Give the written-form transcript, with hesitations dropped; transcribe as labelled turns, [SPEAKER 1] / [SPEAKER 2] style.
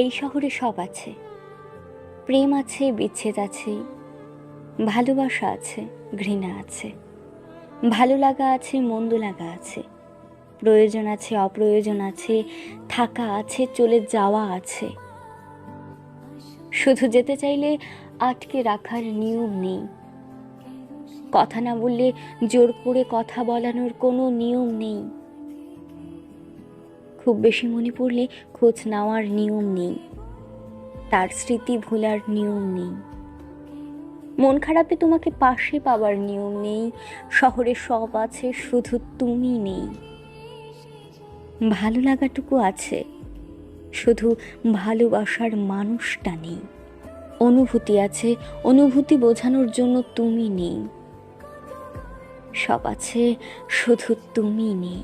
[SPEAKER 1] এই শহরে সব আছে, প্রেম আছে, বিচ্ছেদ আছে, ভালোবাসা আছে, ঘৃণা আছে, ভালো লাগা আছে, মন্দ লাগা আছে, প্রয়োজন আছে, অপ্রয়োজন আছে, থাকা আছে, চলে যাওয়া আছে। শুধু যেতে চাইলে আটকে রাখার নিয়ম নেই, কথা না বললে জোর করে কথা বলানোর কোনো নিয়ম নেই, খুব বেশি মনে পড়লে খোঁজ নেওয়ার নিয়ম নেই, তার স্মৃতি ভোলার নিয়ম নেই, মন খারাপে তোমাকে পাশে পাওয়ার নিয়ম নেই। শহরে সব আছে, শুধু তুমি নেই। ভালো লাগাটুকু আছে, শুধু ভালোবাসার মানুষটা নেই। অনুভূতি আছে, অনুভূতি বোঝানোর জন্য তুমি নেই। সব আছে, শুধু তুমি নেই।